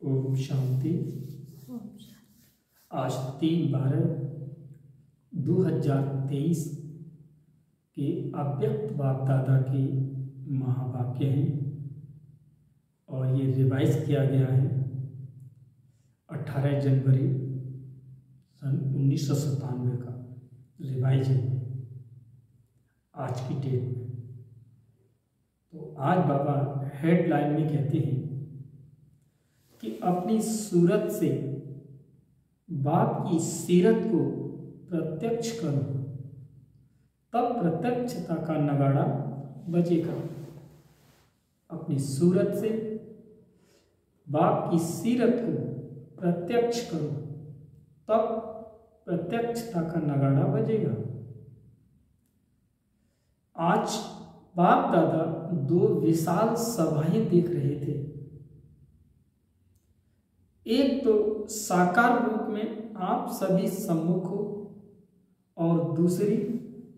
ओम शांति। आज 3/12/2023 के अव्यक्त बाप दादा के महावाक्य हैं और ये रिवाइज किया गया है 18 जनवरी सन 1997 का रिवाइज है आज की डेट में। तो आज बाबा हेडलाइन में कहते हैं कि अपनी सूरत से बाप की सीरत को प्रत्यक्ष करो, तब प्रत्यक्षता का नगाड़ा बजेगा। अपनी सूरत से बाप की सीरत को प्रत्यक्ष करो, तब प्रत्यक्षता का नगाड़ा बजेगा। आज बाप दादा दो विशाल सभाएं देख रहे थे। एक तो साकार रूप में आप सभी सम्मुख हो और दूसरी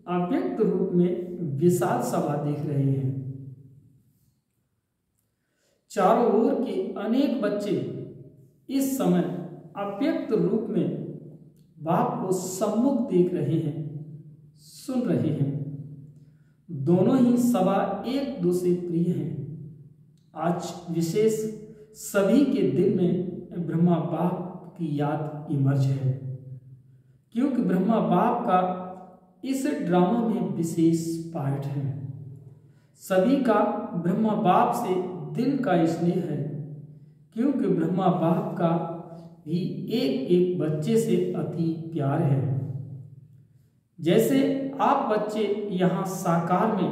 अव्यक्त रूप में विशाल सभा देख रहे हैं। चारों ओर के अनेक बच्चे इस समय अव्यक्त रूप में बाप को सम्मुख देख रहे हैं, सुन रहे हैं। दोनों ही सभा एक दूसरे प्रिय हैं। आज विशेष सभी के दिल में ब्रह्मा बाप की याद इमर्ज है, क्योंकि ब्रह्मा बाप का इस ड्रामा में विशेष पार्ट है। सभी का ब्रह्मा बाप से दिल का स्नेह है, क्योंकि ब्रह्मा बाप का भी एक एक बच्चे से अति प्यार है। जैसे आप बच्चे यहाँ साकार में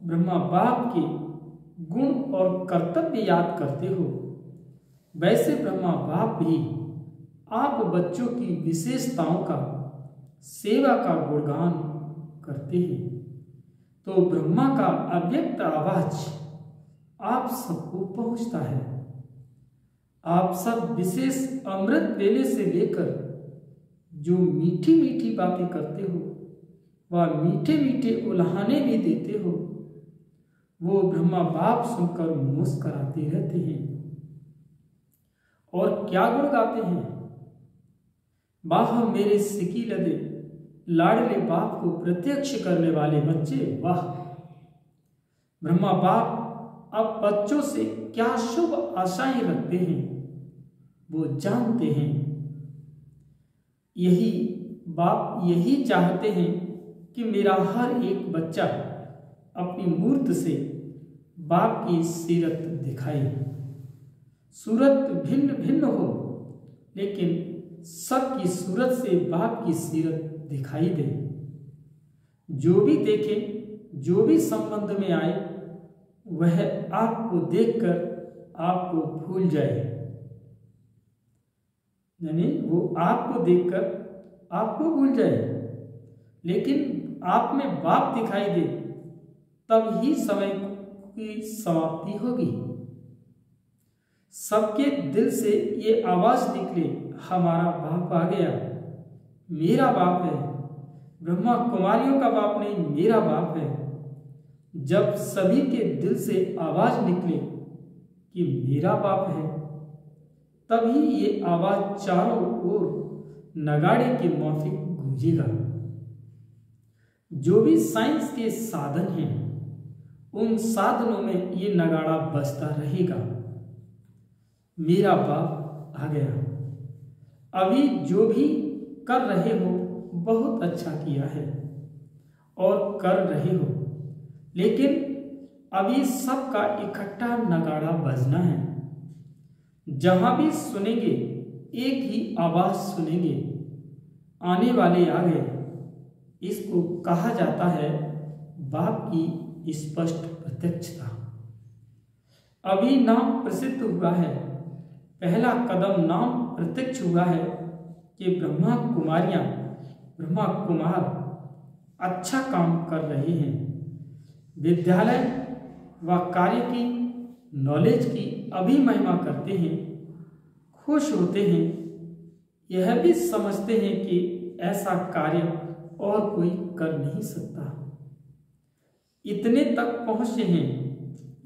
ब्रह्मा बाप के गुण और कर्तव्य याद करते हो, वैसे ब्रह्मा बाप भी आप बच्चों की विशेषताओं का, सेवा का गुणगान करते हैं। तो ब्रह्मा का अव्यक्त आवाज आप सबको पहुंचता है। आप सब विशेष अमृत वेले से लेकर जो मीठी मीठी बातें करते हो, वह मीठे मीठे उल्हाने भी देते हो, वो ब्रह्मा बाप सुनकर मुस्कुराते रहते हैं। और क्या गुण गाते हैं? वाह मेरे सिकी लदे लाडले बाप को प्रत्यक्ष करने वाले बच्चे, वाह। ब्रह्मा बाप अब बच्चों से क्या शुभ आशाएं रखते हैं, वो जानते हैं। यही बाप यही चाहते हैं कि मेरा हर एक बच्चा अपनी मूर्त से बाप की सीरत दिखाए। सूरत भिन्न भिन्न हो, लेकिन सबकी सूरत से बाप की सीरत दिखाई दे। जो भी देखे, जो भी संबंध में आए, वह आपको देखकर आपको भूल जाए। यानी वो आपको देखकर आपको भूल जाए, लेकिन आप में बाप दिखाई दे, तब ही समय की समाप्ति होगी। सबके दिल से ये आवाज निकले, हमारा बाप आ गया, मेरा बाप है। ब्रह्मा कुमारियों का बाप नहीं, मेरा बाप है। जब सभी के दिल से आवाज निकले कि मेरा बाप है, तभी ये आवाज चारों ओर नगाड़े के माफिक गूंजेगा। जो भी साइंस के साधन हैं, उन साधनों में ये नगाड़ा बजता रहेगा। मेरा बाप आ गया। अभी जो भी कर रहे हो बहुत अच्छा किया है और कर रहे हो, लेकिन अभी सबका इकट्ठा नगाड़ा बजना है। जहां भी सुनेंगे एक ही आवाज सुनेंगे, आने वाले आ गए। इसको कहा जाता है बाप की स्पष्ट प्रत्यक्षता। अभी नाम प्रसिद्ध हुआ है, पहला कदम नाम प्रत्यक्ष हुआ है कि ब्रह्मा कुमारियां, ब्रह्मा कुमार अच्छा काम कर रहे हैं। विद्यालय व कार्य की, नॉलेज की अभी महिमा करते हैं, खुश होते हैं। यह भी समझते हैं कि ऐसा कार्य और कोई कर नहीं सकता। इतने तक पहुंचे हैं,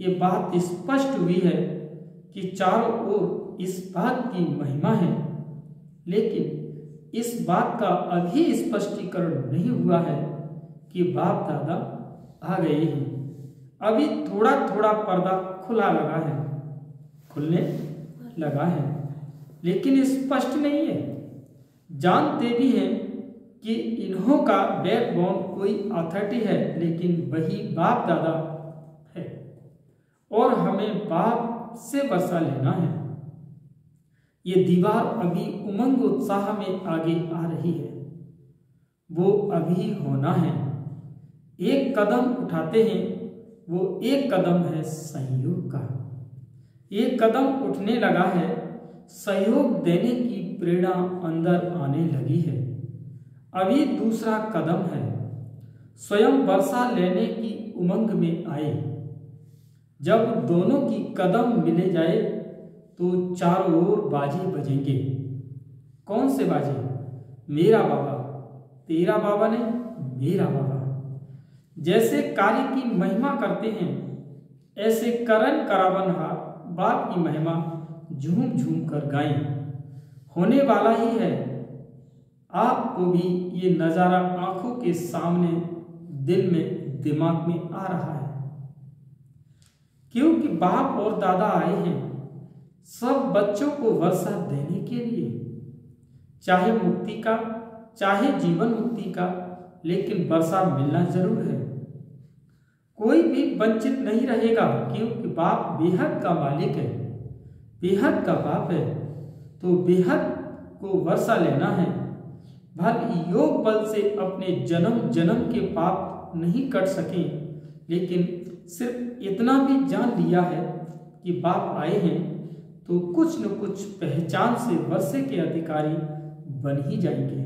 ये बात स्पष्ट हुई है कि चारों ओर इस बात की महिमा है, लेकिन इस बात का अभी स्पष्टीकरण नहीं हुआ है कि बाप दादा आ गए हैं। अभी थोड़ा थोड़ा पर्दा खुलने लगा है, लेकिन स्पष्ट नहीं है। जानते भी हैं कि इन्हों का बैकबोन कोई अथॉरिटी है, लेकिन वही बाप दादा है और हमें बाप से वर्षा लेना है। ये दीवार अभी उमंग उत्साह में आगे आ रही है, वो अभी होना है। एक कदम उठाते हैं, वो एक कदम है सहयोग का। एक कदम उठने लगा है, सहयोग देने की प्रेरणा अंदर आने लगी है। अभी दूसरा कदम है, स्वयं वर्षा लेने की उमंग में आए। जब दोनों की कदम मिले जाए तो चारों ओर बाजे बजेंगे। कौन से बाजे? मेरा बाबा, तेरा बाबा नहीं, मेरा बाबा। जैसे कार्य की महिमा करते हैं, ऐसे करण करावनहार बाप की महिमा झूम झूम कर गाएं। होने वाला ही है। आपको भी ये नज़ारा आंखों के सामने, दिल में, दिमाग में आ रहा है, क्योंकि बाप और दादा आए हैं सब बच्चों को वर्षा देने के लिए, चाहे मुक्ति का, चाहे जीवन मुक्ति का, लेकिन वर्षा मिलना जरूर है। कोई भी वंचित नहीं रहेगा, क्योंकि बाप बेहद का मालिक है, बेहद का बाप है। तो बेहद को वर्षा लेना है। भले योग बल से अपने जन्म जन्म के पाप नहीं कट सके, लेकिन सिर्फ इतना भी जान लिया है कि बाप आए हैं तो कुछ न कुछ पहचान से वर्षे के अधिकारी बन ही जाएंगे।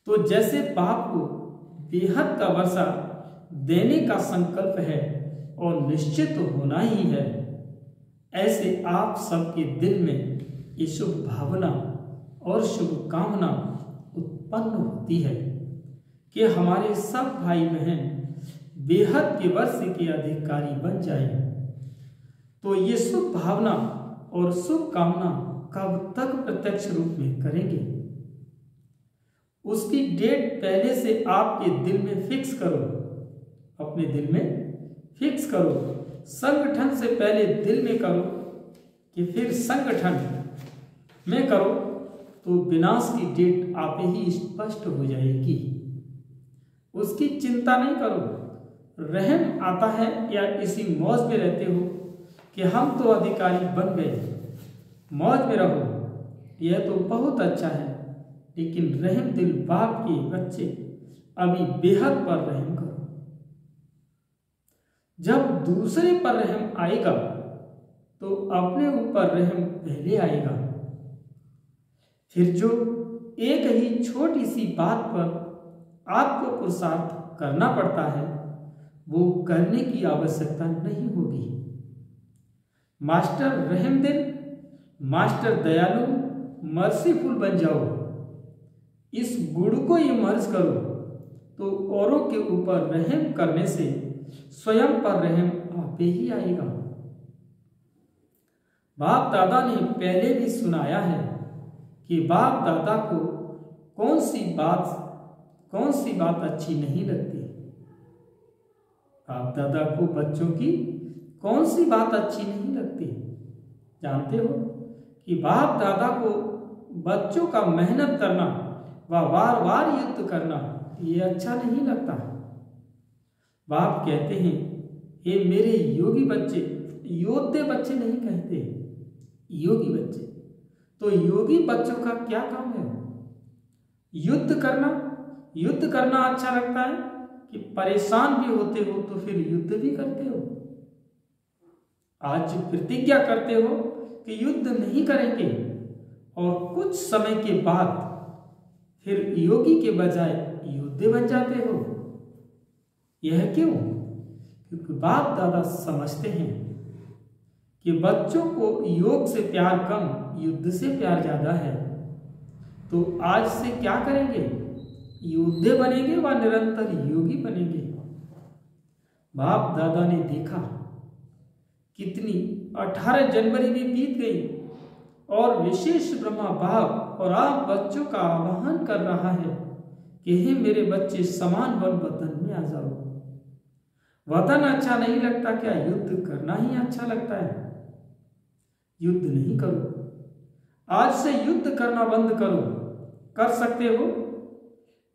तो जैसे बाप को बेहद का वर्षा देने का संकल्प है और निश्चित होना ही है, ऐसे आप सबके दिल में ये शुभ भावना और शुभ कामना उत्पन्न होती है कि हमारे सब भाई बहन बेहद के वर्ष के अधिकारी बन जाए। तो ये शुभ भावना और शुभ कामना कब तक प्रत्यक्ष रूप में करेंगे? उसकी डेट पहले से आपके दिल में फिक्स करो, अपने दिल में फिक्स करो। संगठन से पहले दिल में करो कि फिर संगठन में करो, तो विनाश की डेट आप ही स्पष्ट हो जाएगी। उसकी चिंता नहीं करो। रहम आता है या इसी मौज में रहते हो कि हम तो अधिकारी बन गए, मौज में रहो, यह तो बहुत अच्छा है, लेकिन रहम दिल बाप के बच्चे अभी बेहद पर रहम करो। जब दूसरे पर रहम आएगा तो अपने ऊपर रहम पहले आएगा। फिर जो एक ही छोटी सी बात पर आपको पुरुषार्थ करना पड़ता है, वो करने की आवश्यकता नहीं होगी। मास्टर रहमदिल, मास्टर दयालु, मर्सीफुल बन जाओ। इस गुण को ये मर्ज करो तो औरों के ऊपर रहम करने से स्वयं पर रहम आपे ही आएगा। बाप दादा ने पहले भी सुनाया है कि बाप दादा को कौन सी बात अच्छी नहीं लगती। बाप दादा को बच्चों की कौन सी बात अच्छी नहीं लगती? जानते हो कि बाप दादा को बच्चों का मेहनत करना व बार बार युद्ध करना ये अच्छा नहीं लगता। बाप कहते हैं, ये मेरे योगी बच्चे, योद्धे बच्चे नहीं कहते, योगी बच्चे। तो योगी बच्चों का क्या काम है? युद्ध करना अच्छा लगता है कि परेशान भी होते हो तो फिर युद्ध भी करते हो? आज प्रतिज्ञा करते हो कि युद्ध नहीं करेंगे और कुछ समय के बाद फिर योगी के बजाय योद्धे बन जाते हो। यह क्यों? क्योंकि बाप दादा समझते हैं कि बच्चों को योग से प्यार कम, युद्ध से प्यार ज्यादा है। तो आज से क्या करेंगे? योद्धे बनेंगे व निरंतर योगी बनेंगे। बाप दादा ने देखा कितनी 18 जनवरी भी बीत गई और विशेष ब्रह्मा बाप और आप बच्चों का आह्वान कर रहा है कि हे मेरे बच्चे समान वन वतन में आ जाओ। वतन अच्छा नहीं लगता क्या? युद्ध करना ही अच्छा लगता है। युद्ध नहीं करो, आज से युद्ध करना बंद करो। कर सकते हो?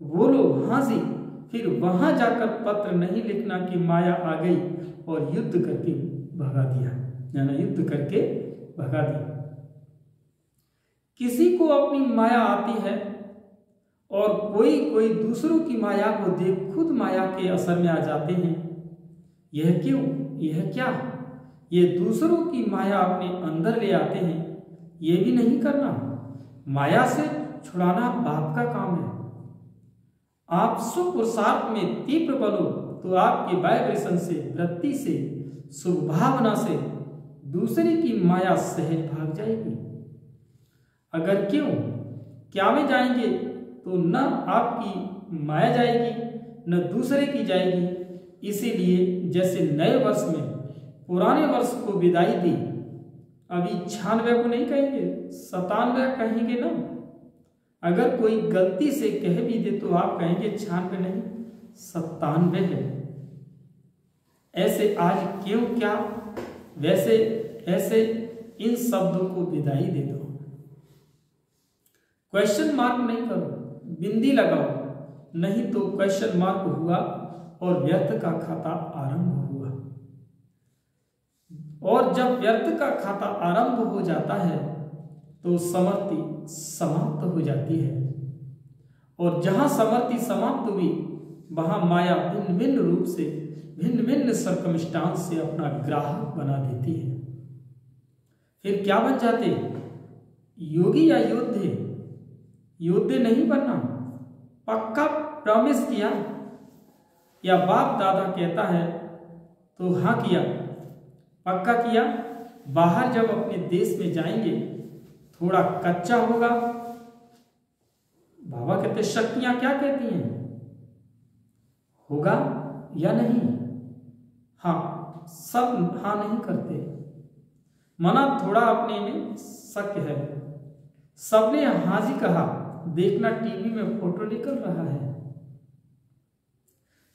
बोलो हाँ जी। फिर वहां जाकर पत्र नहीं लिखना कि माया आ गई और युद्ध करके भगा दिया, यानी युद्ध करके भगा दिया। किसी को अपनी माया आती है और कोई कोई दूसरों की माया को देख खुद माया के असर में आ जाते हैं। यह क्यों? यह क्या? ये दूसरों की माया अपने अंदर ले आते हैं। ये भी नहीं करना। माया से छुड़ाना बाप का काम है। आप सुपुरुषार्थ में तीव्र बनो तो आपके वाइब्रेशन से, वृत्ति से, शुभ भावना से दूसरे की माया सहज भाग जाएगी। अगर क्यों क्या में जाएंगे तो न आपकी माया जाएगी न दूसरे की जाएगी। इसीलिए जैसे नए वर्ष में पुराने वर्ष को विदाई दी, अभी 96 को नहीं कहेंगे, 97 कहेंगे ना। अगर कोई गलती से कह भी दे तो आप कहेंगे 96 नहीं 97 है। ऐसे आज क्यों क्या वैसे ऐसे इन शब्दों को विदाई दे दो। क्वेश्चन मार्क नहीं करो, बिंदी लगाओ, नहीं तो क्वेश्चन मार्क हुआ और व्यर्थ का खाता आरंभ हुआ। और जब व्यर्थ का खाता आरंभ हो जाता है तो समृद्धि समाप्त हो जाती है। और जहां समृद्धि समाप्त हुई वहां माया भिन्न भिन्न रूप से, भिन्न भिन्न सर्कमस्टांस से अपना ग्राहक बना देती है। फिर क्या बन जाते? योगी या योद्धे? योद्धे नहीं बनना। पक्का प्रॉमिस किया या बाप दादा कहता है तो हाँ किया, पक्का किया। बाहर जब अपने देश में जाएंगे थोड़ा कच्चा होगा। बाबा कहते शक्तियां क्या कहती हैं? होगा या नहीं? हाँ, सब हाँ नहीं करते। मना थोड़ा अपने में शक है। सबने हाँ जी कहा, देखना टीवी में फोटो निकल रहा है।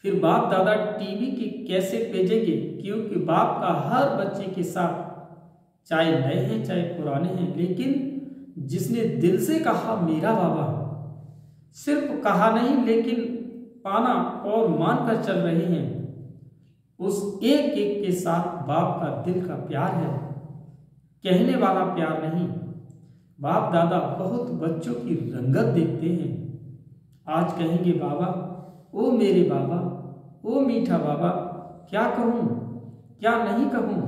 फिर बाप दादा टीवी की कैसे भेजेंगे? क्योंकि बाप का हर बच्चे के साथ, चाहे नए हैं चाहे पुराने हैं, लेकिन जिसने दिल से कहा मेरा बाबा, सिर्फ कहा नहीं लेकिन पाना और मानकर चल रहे हैं, उस एक एक के साथ बाप का दिल का प्यार है, कहने वाला प्यार नहीं। बाप दादा बहुत बच्चों की रंगत देखते हैं। आज कहेंगे बाबा, ओ मेरे बाबा, ओ मीठा बाबा, क्या कहूँ क्या नहीं कहूँ,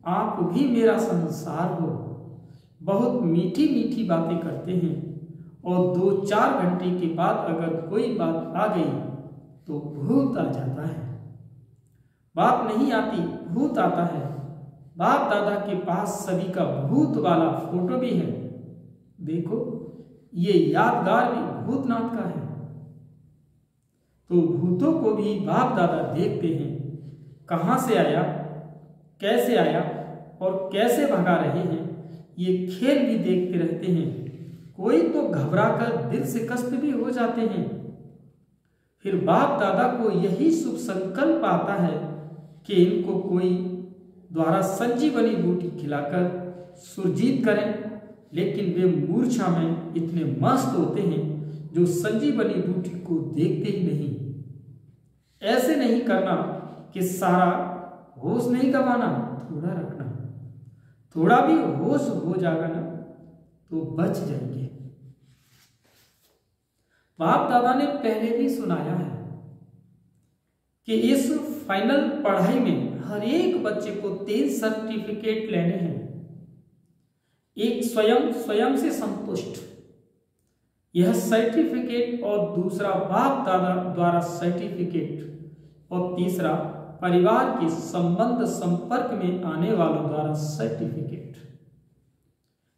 आप भी मेरा संसार हो। बहुत मीठी मीठी बातें करते हैं और 2-4 घंटे के बाद अगर कोई बात आ गई तो भूत आ जाता है। बात नहीं आती, भूत आता है। बाप दादा के पास सभी का भूत वाला फोटो भी है। देखो, ये यादगार भी भूतनाथ का है। तो भूतों को भी बाप दादा देखते हैं, कहाँ से आया, कैसे आया और कैसे भगा रहे हैं। ये खेल भी देखते रहते हैं। कोई तो घबराकर दिल से कष्ट भी हो जाते हैं। फिर बाप दादा को यही शुभ संकल्प आता है कि इनको कोई द्वारा संजीवनी बूटी खिलाकर सुरजीत करें, लेकिन वे मूर्छा में इतने मस्त होते हैं जो संजीवनी बूटी को देखते ही नहीं। ऐसे नहीं करना कि सारा होश नहीं गंवाना, थोड़ा रखना। थोड़ा भी होश हो जाएगा ना तो बच जाएंगे। बाप दादा ने पहले भी सुनाया है कि इस फाइनल पढ़ाई में हर एक बच्चे को 3 सर्टिफिकेट लेने हैं। एक स्वयं से संतुष्ट, यह सर्टिफिकेट, और दूसरा बाप दादा द्वारा सर्टिफिकेट, और तीसरा परिवार के संबंध संपर्क में आने वालों द्वारा सर्टिफिकेट।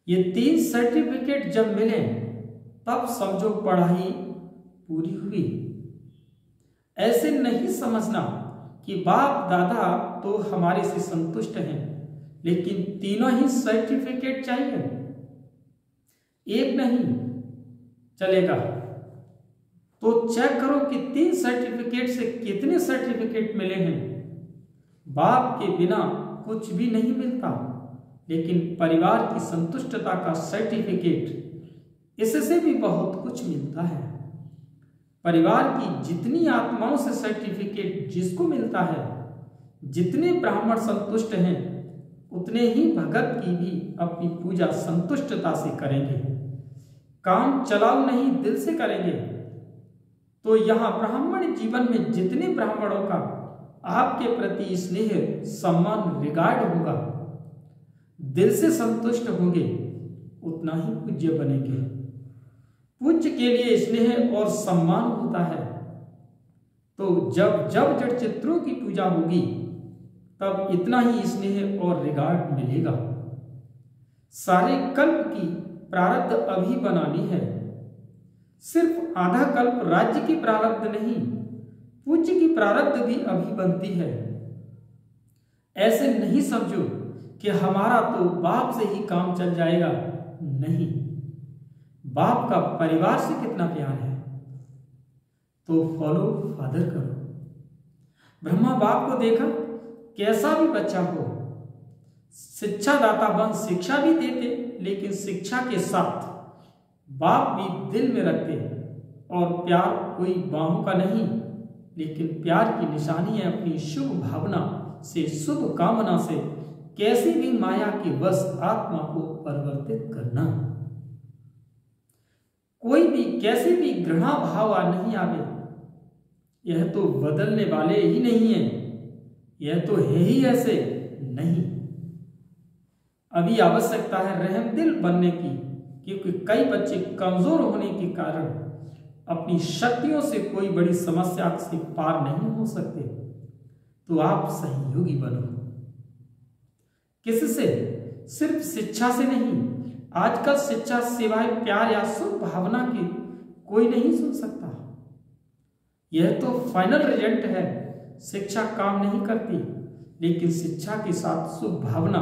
ये 3 सर्टिफिकेट जब मिले तब समझो पढ़ाई पूरी हुई। ऐसे नहीं समझना कि बाप दादा तो हमारे से संतुष्ट हैं, लेकिन तीनों ही सर्टिफिकेट चाहिए, एक नहीं चलेगा। तो चेक करो कि 3 सर्टिफिकेट से कितने सर्टिफिकेट मिले हैं। बाप के बिना कुछ भी नहीं मिलता, लेकिन परिवार की संतुष्टता का सर्टिफिकेट, इससे भी बहुत कुछ मिलता है। परिवार की जितनी आत्माओं से सर्टिफिकेट जिसको मिलता है, जितने ब्राह्मण संतुष्ट हैं, उतने ही भगत की भी अपनी पूजा संतुष्टता से करेंगे। काम चलाओ नहीं, दिल से करेंगे। तो यहां ब्राह्मण जीवन में जितने ब्राह्मणों का आपके प्रति स्नेह, सम्मान, रिगार्ड होगा, दिल से संतुष्ट होंगे, उतना ही पूज्य बनेंगे। पूज्य के लिए स्नेह और सम्मान होता है। तो जब जब जड़ चित्रों की पूजा होगी, तब इतना ही स्नेह और रिगार्ड मिलेगा। सारे कल्प की प्रारब्ध अभी बनानी है। सिर्फ आधा कल्प राज्य की प्रारब्ध नहीं, पूज्य की प्रारब्ध भी अभी बनती है। ऐसे नहीं समझो कि हमारा तो बाप से ही काम चल जाएगा। नहीं, बाप का परिवार से कितना प्यार है, तो फॉलो फादर करो। ब्रह्मा बाप को देखा, कैसा भी बच्चा हो, शिक्षा दाता बन शिक्षा भी देते, लेकिन शिक्षा के साथ बाप भी दिल में रखते। और प्यार कोई बाहों का नहीं, लेकिन प्यार की निशानी है अपनी शुभ भावना से, शुभ कामना से कैसी भी माया के वश आत्मा को परिवर्तित करना। कोई भी कैसे भी घृणा भाव नहीं आवे, यह तो बदलने वाले ही नहीं है, यह तो है ही ऐसे नहीं। अभी आवश्यकता है रहम दिल बनने की, क्योंकि कई बच्चे कमजोर होने के कारण अपनी शक्तियों से कोई बड़ी समस्या से पार नहीं हो सकते। तो आप सहयोगी बनो। किससे? सिर्फ शिक्षा से नहीं। आजकल शिक्षा सिवाय प्यार या शुभ भावना के कोई नहीं सुन सकता। यह तो फाइनल रिजल्ट है। शिक्षा काम नहीं करती, लेकिन शिक्षा के साथ शुभ भावना,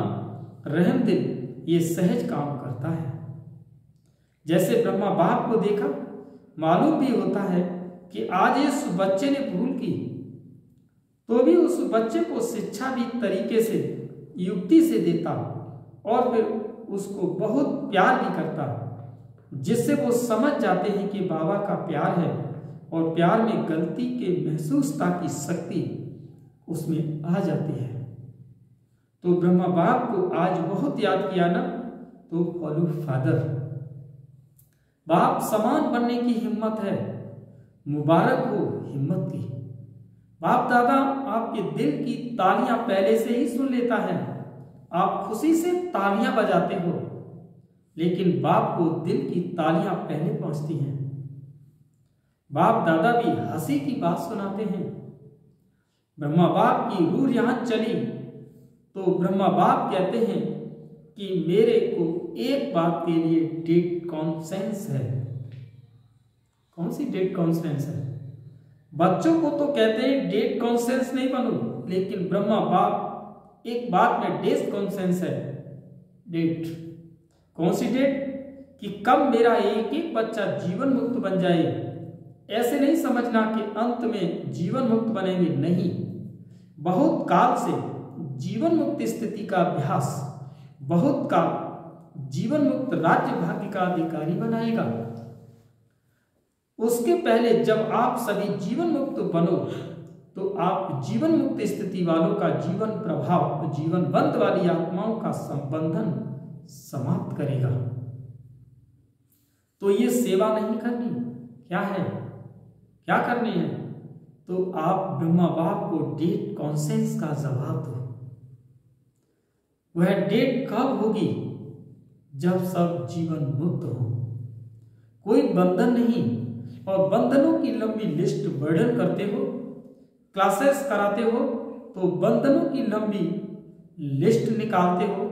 रहम दिल, ये सहज काम करता है। जैसे ब्रह्मा बाप को देखा, मालूम भी होता है कि आज इस बच्चे ने भूल की, तो भी उस बच्चे को शिक्षा भी तरीके से, युक्ति से देता और फिर उसको बहुत प्यार भी करता, जिससे वो समझ जाते हैं कि बाबा का प्यार है और प्यार में गलती के महसूसता की शक्ति उसमें आ जाती है। तो ब्रह्मा बाप को आज बहुत याद किया ना, तो फॉलो फादर। बाप समान बनने की हिम्मत है, मुबारक हो हिम्मत की। बाप दादा आपके दिल की तालियां पहले से ही सुन लेता है। आप खुशी से तालियां बजाते हो, लेकिन बाप को दिल की तालियां पहले पहुंचती हैं। बाप दादा भी हंसी की बात सुनाते हैं। ब्रह्मा बाप की रूह यहां चली तो ब्रह्मा बाप कहते हैं कि मेरे को एक बात के लिए डेड कॉन्सेंस है। कौन सी डेड कॉन्सेंस है? बच्चों को तो कहते हैं डेड कॉन्सेंस नहीं बनो, लेकिन ब्रह्मा बाप एक बात में डेड कॉन्सेंस है। डेट कौन सी डेट? कि कब मेरा एक एक बच्चा जीवन मुक्त बन जाए। ऐसे नहीं समझना कि अंत में जीवन मुक्त बनेंगे, नहीं। बहुत काल से जीवन मुक्त स्थिति का अभ्यास, बहुत काल जीवन मुक्त राज्य भाग्य का अधिकारी बनाएगा। उसके पहले जब आप सभी जीवन मुक्त बनो, तो आप जीवन मुक्त स्थिति वालों का जीवन प्रभाव, जीवन बंद वाली आत्माओं का संबंधन समाप्त करेगा। तो ये सेवा नहीं करनी, क्या है, क्या करनी है? तो आप ब्रह्मा बाप को डेट कॉन्सेंस का जवाब दो। वह डेट कब होगी? जब सब जीवन मुक्त हो, कोई बंधन नहीं। और बंधनों की लंबी लिस्ट बर्डन करते हो, क्लासेस कराते हो, तो बंधनों की लंबी लिस्ट निकालते हो,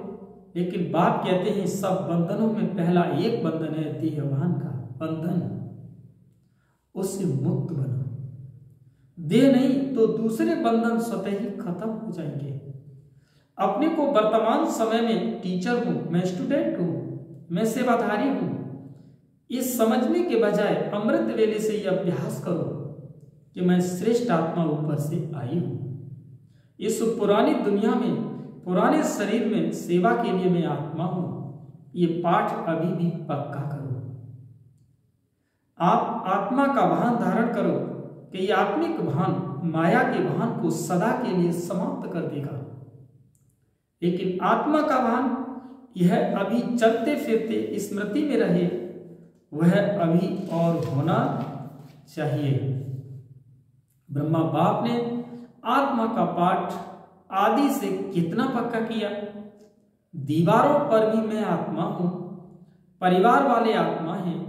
लेकिन बाप कहते हैं सब बंधनों में पहला एक बंधन है देहभान का बंधन, उससे मुक्त बनो। देह नहीं तो दूसरे बंधन स्वतः ही खत्म हो जाएंगे। अपने को वर्तमान समय में टीचर हूं, मैं स्टूडेंट हूं, मैं सेवाधारी हूं, इस समझने के बजाय अमृत वेले से यह अभ्यास करो कि मैं श्रेष्ठ आत्मा ऊपर से आई हूं। इस पुरानी दुनिया में, पुराने शरीर में सेवा के लिए मैं आत्मा हूं। ये पाठ अभी भी पक्का करो। आप आत्मा का भान धारण करो कि यह आत्मिक भान माया के भान को सदा के लिए समाप्त कर देगा। लेकिन आत्मा का भान यह अभी चलते फिरते स्मृति में रहे, वह अभी और होना चाहिए। ब्रह्मा बाप ने आत्मा का पाठ आदि से कितना पक्का किया। दीवारों पर भी मैं आत्मा हूं, परिवार वाले आत्मा हैं,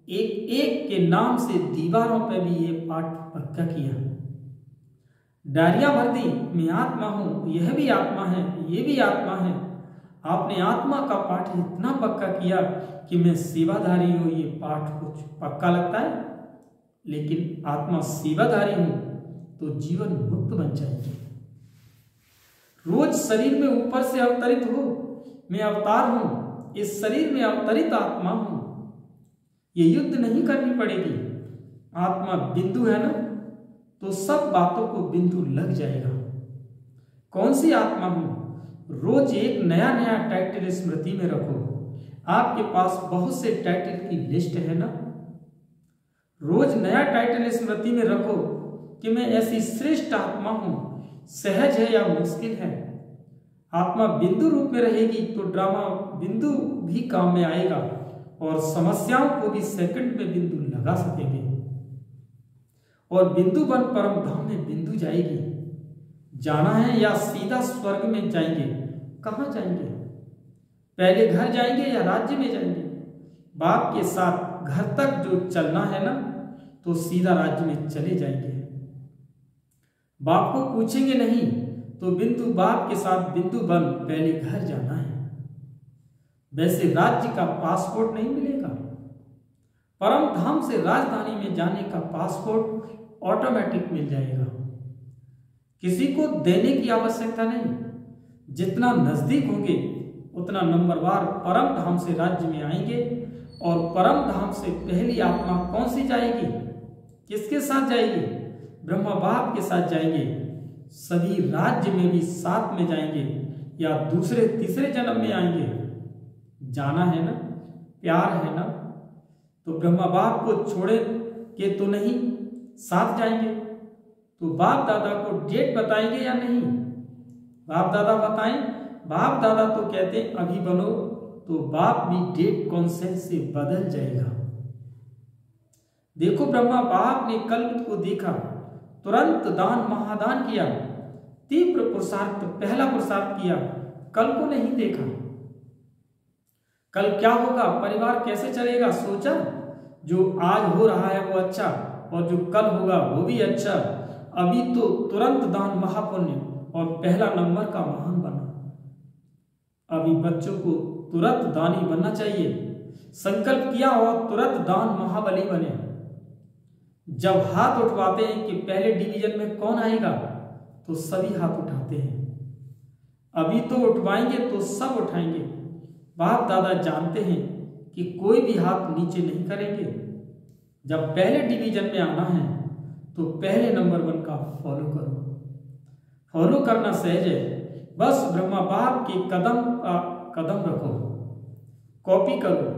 एक एक के नाम से दीवारों पर भी ये पाठ पक्का किया। डायरिया भर दी, मैं आत्मा हूं, यह भी आत्मा है, ये भी आत्मा है। आपने आत्मा का पाठ इतना पक्का किया कि मैं सेवाधारी हूं। ये पाठ कुछ पक्का लगता है, लेकिन आत्मा सेवाधारी हूं तो जीवन मुक्त बन जाएगी। रोज शरीर में ऊपर से अवतरित हो, मैं अवतार हूं, इस शरीर में अवतरित आत्मा हूं। ये युद्ध नहीं करनी पड़ेगी। आत्मा बिंदु है ना, तो सब बातों को बिंदु लग जाएगा। कौन सी आत्मा हूं? रोज एक नया नया टाइटल स्मृति में रखो। आपके पास बहुत से टाइटल की लिस्ट है ना। रोज नया टाइटल स्मृति में रखो कि मैं ऐसी श्रेष्ठ आत्मा हूं। सहज है या मुश्किल है, आत्मा बिंदु रूप में रहेगी तो ड्रामा बिंदु भी काम में आएगा और समस्याओं को भी सेकंड में बिंदु लगा सकेंगे। और बिंदु बन परम धाम में बिंदु जाएगी। जाना है या सीधा स्वर्ग में जाएंगे? कहां जाएंगे? पहले घर जाएंगे या राज्य में जाएंगे? बाप के साथ घर तक जो चलना है ना, तो सीधा राज्य में चले जाएंगे। बाप को पूछेंगे नहीं तो बिंदु बाप के साथ बिंदु बन पहले घर जाना है। वैसे राज्य का पासपोर्ट नहीं मिलेगा। परम धाम से राजधानी में जाने का पासपोर्ट ऑटोमेटिक मिल जाएगा। किसी को देने की आवश्यकता नहीं। जितना नजदीक होंगे उतना नंबरवार परम धाम से राज्य में आएंगे। और परम धाम से पहली आत्मा कौन सी जाएगी? किसके साथ जाएगी? ब्रह्मा बाप के साथ जाएंगे। सभी राज्य में भी साथ में जाएंगे या दूसरे तीसरे जन्म में आएंगे। जाना है ना, प्यार है ना, तो ब्रह्मा बाप को छोड़े के तो नहीं, साथ जाएंगे। तो बाप दादा को डेट बताएंगे या नहीं? बाप दादा बताएं। बाप दादा तो कहते अभी बनो, तो बाप भी डेट कॉन्सेंस से बदल जाएगा। देखो ब्रह्मा बाप ने कल्प को देखा, तुरंत दान महादान किया, तीव्र पुरुषार्थ पहला पुरुषार्थ किया। कल को नहीं देखा। कल क्या होगा, परिवार कैसे चलेगा सोचा। जो आज हो रहा है वो अच्छा, और जो कल होगा वो भी अच्छा। अभी तो तुरंत दान महापुण्य और पहला नंबर का महान बना। अभी बच्चों को तुरंत दानी बनना चाहिए। संकल्प किया और तुरंत दान महाबली बने। जब हाथ उठवाते हैं कि पहले डिवीजन में कौन आएगा, तो सभी हाथ उठाते हैं। अभी तो उठवाएंगे तो सब उठाएंगे। बाप दादा जानते हैं कि कोई भी हाथ नीचे नहीं करेंगे। जब पहले डिवीजन में आना है तो पहले नंबर 1 का फॉलो करो। फॉलो करना सहज है, बस ब्रह्मा बाप के कदम का कदम रखो। कॉपी करो।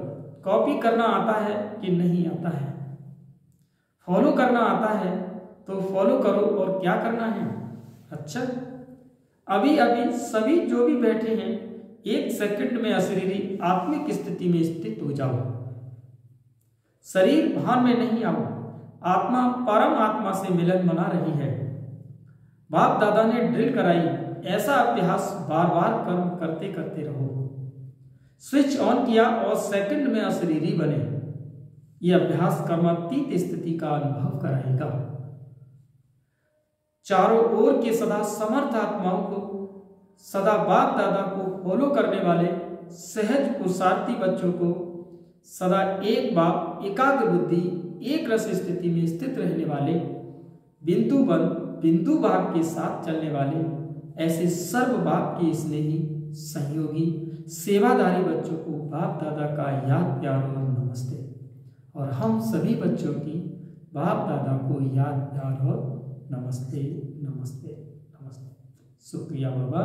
कॉपी करना आता है कि नहीं आता है? फॉलो करना आता है तो फॉलो करो। और क्या करना है? अच्छा, अभी अभी सभी जो भी बैठे हैं 1 सेकंड में अशरीरी आत्मिक स्थिति में स्थित हो जाओ। शरीर भान में नहीं आओ। आत्मा परम आत्मा से मिलन बना रही है। बाप दादा ने ड्रिल कराई, ऐसा अभ्यास बार बार कर्म करते करते रहो। स्विच ऑन किया और सेकंड में अशरीरी बने। यह अभ्यास कर्मातीत स्थिति का अनुभव कराएगा। चारों ओर के सदा समर्थ आत्माओं को, सदा बाप दादा को फॉलो करने वाले सहज पुरुषार्थी बच्चों को, सदा एक बाप एकाग्र बुद्धि एक रस स्थिति में स्थित रहने वाले, बिंदु बन बिंदु भाव के साथ चलने वाले ऐसे सर्व बाप के स्नेही सहयोगी सेवादारी बच्चों को बाप दादा का याद प्यार और नमस्ते। और हम सभी बच्चों की बाप दादा को याद प्यार और नमस्ते नमस्ते नमस्ते। शुक्रिया बाबा,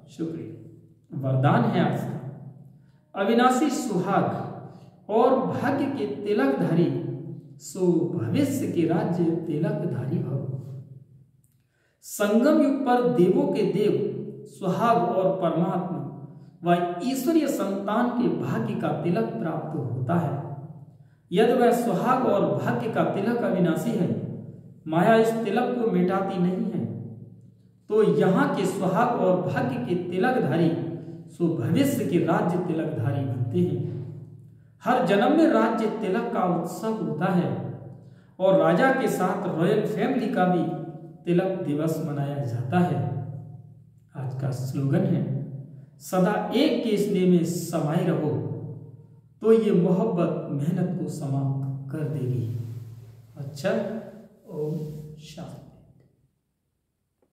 शुक्रिया। वरदान है आज का, अविनाशी सुहाग और भाग्य के तिलकधारी सो भविष्य के राज्य तिलकधारी भव। संगम युग पर देवों के देव सुहाग और परमात्मा व ईश्वरीय संतान के भाग्य का तिलक प्राप्त होता है। यदि वह सुहाग और भाग्य का तिलक अविनाशी है, माया इस तिलक को मिटाती नहीं है, तो यहाँ के सुहाग और भाग्य के तिलकधारी सो भविष्य के राज्य तिलकधारी बनते हैं। हर जन्म में राज्य तिलक का उत्सव होता है और राजा के साथ रॉयल फैमिली का भी तिलक दिवस मनाया जाता है। आज का स्लोगन है, सदा एक के स्नेह में समाये रहो तो ये मोहब्बत मेहनत को समाप्त कर देगी। अच्छा, ओम